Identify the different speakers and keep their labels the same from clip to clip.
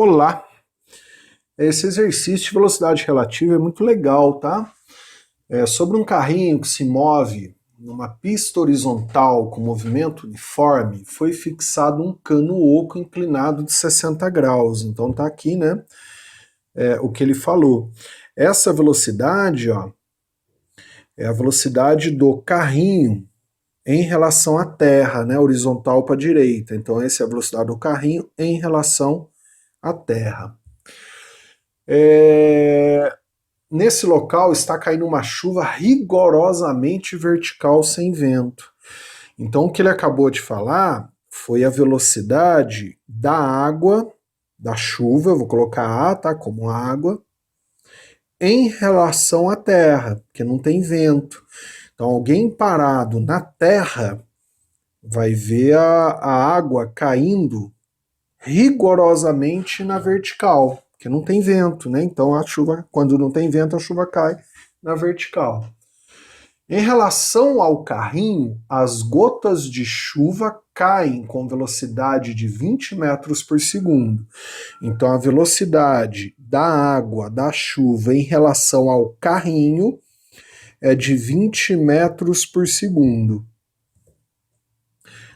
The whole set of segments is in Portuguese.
Speaker 1: Olá! Esse exercício de velocidade relativa é muito legal, tá? Sobre um carrinho que se move numa pista horizontal com movimento uniforme, foi fixado um cano oco inclinado de 60 graus. Então tá aqui, né, o que ele falou. Essa velocidade, ó, é a velocidade do carrinho em relação à terra, né, horizontal para a direita. Então essa é a velocidade do carrinho em relação à terra. Nesse local está caindo uma chuva rigorosamente vertical sem vento. Então o que ele acabou de falar foi a velocidade da água, da chuva, eu vou colocar A, tá, como água, em relação à terra, porque não tem vento. Então alguém parado na terra vai ver a água caindo rigorosamente na vertical, porque não tem vento, né? Então a chuva, quando não tem vento, a chuva cai na vertical. Em relação ao carrinho, as gotas de chuva caem com velocidade de 20 metros por segundo. Então a velocidade da água, da chuva, em relação ao carrinho é de 20 metros por segundo.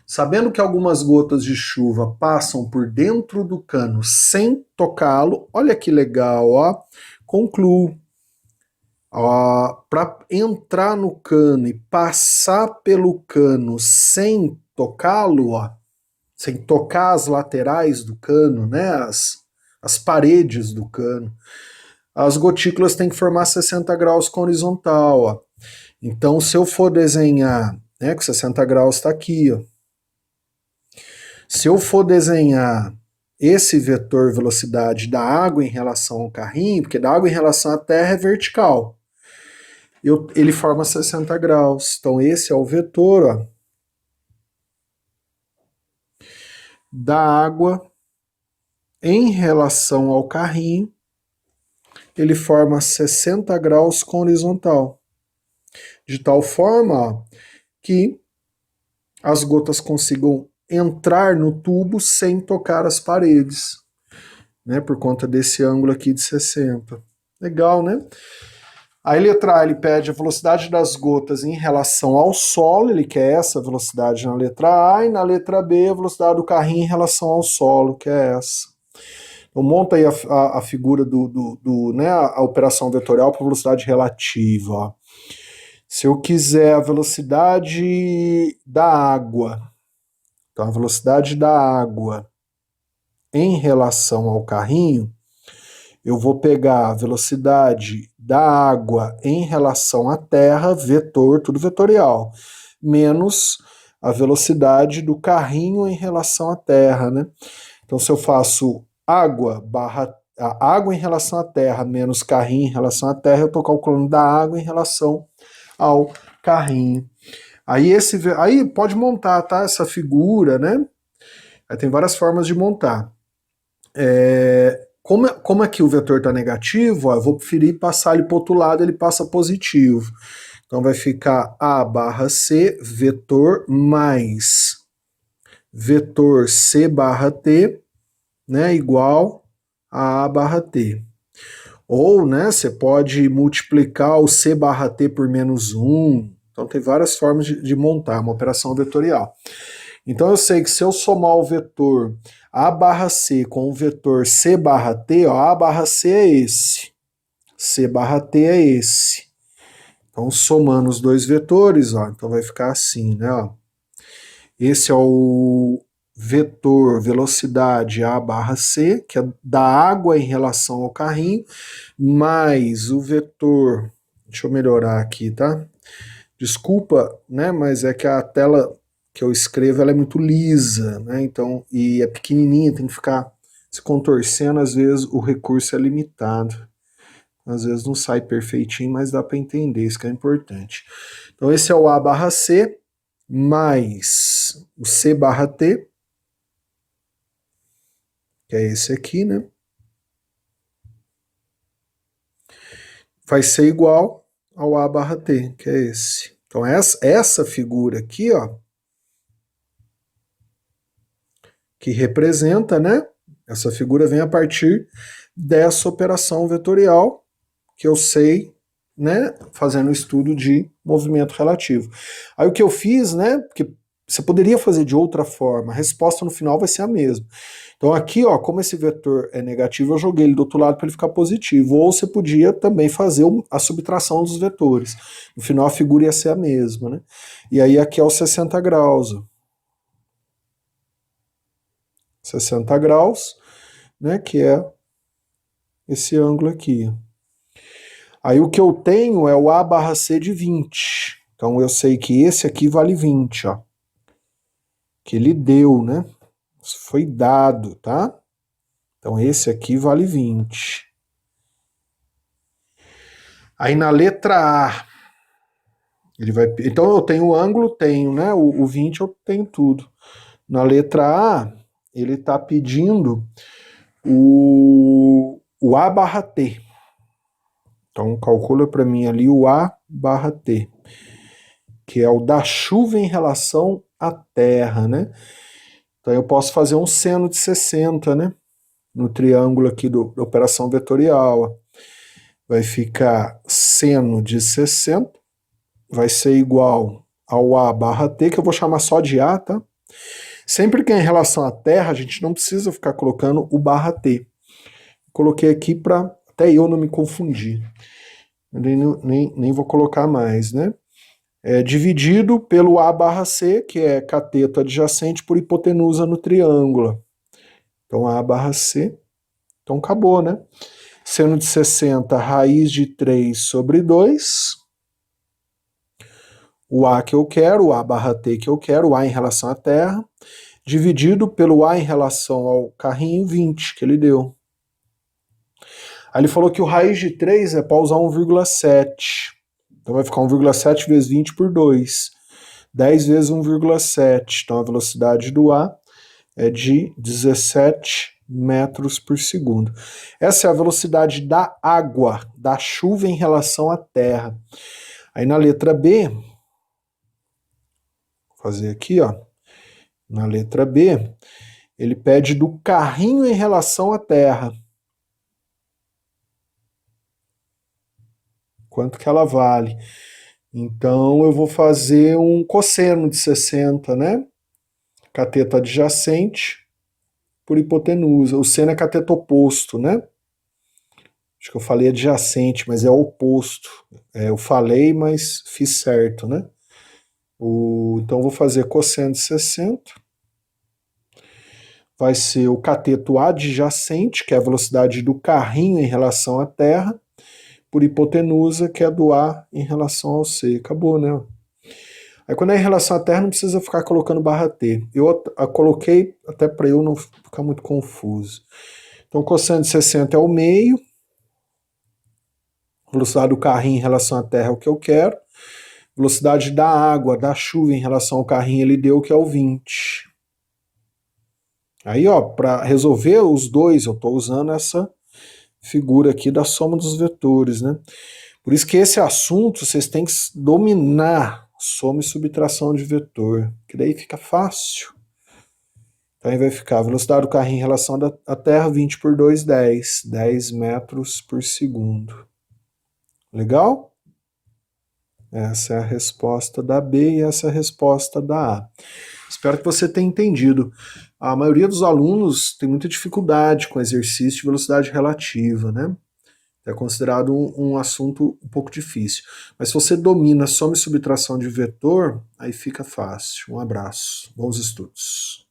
Speaker 1: Sabendo que algumas gotas de chuva passam por dentro do cano sem tocá-lo, olha que legal, ó. Concluo. Para entrar no cano e passar pelo cano sem tocá-lo, ó, sem tocar as laterais do cano, né, as paredes do cano, as gotículas têm que formar 60 graus com horizontal. Ó. Então, se eu for desenhar, né, que 60 graus está aqui, ó. Se eu for desenhar esse vetor velocidade da água em relação ao carrinho, porque da água em relação à terra é vertical, ele forma 60 graus. Então esse é o vetor, ó, da água em relação ao carrinho, ele forma 60 graus com horizontal. De tal forma, ó, que as gotas consigam entrar no tubo sem tocar as paredes, né, por conta desse ângulo aqui de 60. Legal, né? A letra A ele pede a velocidade das gotas em relação ao solo, ele quer essa velocidade na letra A, e na letra B a velocidade do carrinho em relação ao solo, que é essa. Então monta aí a figura né, a operação vetorial para velocidade relativa. Ó. Se eu quiser a velocidade da água, então a velocidade da água em relação ao carrinho, eu vou pegar a velocidade da água em relação à terra, vetor, tudo vetorial, menos a velocidade do carrinho em relação à terra, né? Então, se eu faço água em relação à terra menos carrinho em relação à terra, eu estou calculando da água em relação ao carrinho. Aí pode montar, tá? Essa figura, né? Aí tem várias formas de montar. Como aqui o vetor está negativo, ó, eu vou preferir passar ele para o outro lado, ele passa positivo. Então vai ficar A barra C, vetor, mais vetor C barra T, né, igual a A barra T. Ou, né, você pode multiplicar o C barra T por menos 1. Então tem várias formas de montar uma operação vetorial. Então eu sei que se eu somar o vetor A barra C com o vetor C barra T, ó, A barra C é esse, C barra T é esse. Então somando os dois vetores, ó, então vai ficar assim, né? Ó. Esse é o vetor velocidade A barra C, que é da água em relação ao carrinho, mais o vetor, deixa eu melhorar aqui, tá? Desculpa, né, mas é que a tela que eu escrevo ela é muito lisa, né? Então, e é pequenininha, tem que ficar se contorcendo, às vezes o recurso é limitado. Às vezes não sai perfeitinho, mas dá para entender, isso que é importante. Então esse é o A barra C, mais o C barra T, que é esse aqui, né? Vai ser igual ao A barra T, que é esse. Então essa figura aqui, ó, que representa, né, Essa figura vem a partir dessa operação vetorial que eu sei, né, fazendo o estudo de movimento relativo. Aí o que eu fiz, né, porque você poderia fazer de outra forma, a resposta no final vai ser a mesma. Então aqui, ó, como esse vetor é negativo, eu joguei ele do outro lado para ele ficar positivo. Ou você podia também fazer a subtração dos vetores. No final a figura ia ser a mesma, né? E aí aqui é os 60 graus. Ó. 60 graus, né, que é esse ângulo aqui. Aí o que eu tenho é o A barra C de 20. Então eu sei que esse aqui vale 20, ó. Que ele deu, né? Isso foi dado, tá? Então esse aqui vale 20. Aí na letra A, ele vai... Então eu tenho o ângulo, tenho, né? O 20 eu tenho tudo. Na letra A, ele está pedindo o A barra T. Então calcula para mim ali o A barra T, que é o da chuva em relação à Terra, né? Então eu posso fazer um seno de 60, né? No triângulo aqui da operação vetorial. Ó. Vai ficar seno de 60, vai ser igual ao A barra T, que eu vou chamar só de A, tá? Sempre que é em relação à Terra, a gente não precisa ficar colocando o barra T. Coloquei aqui para até eu não me confundir. Nem vou colocar mais, né? É dividido pelo A barra C, que é cateto adjacente por hipotenusa no triângulo. Então A barra C, então acabou, né? Seno de 60, raiz de 3 sobre 2. O A que eu quero, o A barra T que eu quero, o A em relação à Terra, dividido pelo A em relação ao carrinho, 20, que ele deu. Aí ele falou que o raiz de 3 é para usar 1,7. Então vai ficar 1,7 vezes 20 por 2. 10 vezes 1,7. Então a velocidade do A é de 17 metros por segundo. Essa é a velocidade da água, da chuva em relação à Terra. Aí na letra B, vou fazer aqui, ó. Na letra B, ele pede do carrinho em relação à Terra. Quanto que ela vale? Então eu vou fazer um cosseno de 60, né? Cateto adjacente por hipotenusa. O seno é cateto oposto, né? Acho que eu falei adjacente, mas é o oposto. Eu falei, mas fiz certo, né? Então eu vou fazer cosseno de 60. Vai ser o cateto adjacente, que é a velocidade do carrinho em relação à Terra, por hipotenusa, que é do A em relação ao C. Acabou, né? Aí quando é em relação à Terra, não precisa ficar colocando barra T. Eu a coloquei até para eu não ficar muito confuso. Então, cosseno de 60 é o meio. Velocidade do carrinho em relação à Terra é o que eu quero. Velocidade da água, da chuva em relação ao carrinho, ele deu que é o 20. Aí, ó, para resolver os dois, eu estou usando essa figura aqui da soma dos vetores, né? Por isso que esse assunto vocês têm que dominar soma e subtração de vetor, que daí fica fácil. Então aí vai ficar a velocidade do carrinho em relação à Terra, 20 por 2, 10. 10 metros por segundo. Legal? Essa é a resposta da B e essa é a resposta da A. Espero que você tenha entendido. A maioria dos alunos tem muita dificuldade com exercício de velocidade relativa, né? É considerado um assunto um pouco difícil. Mas se você domina soma e subtração de vetor, aí fica fácil. Um abraço. Bons estudos.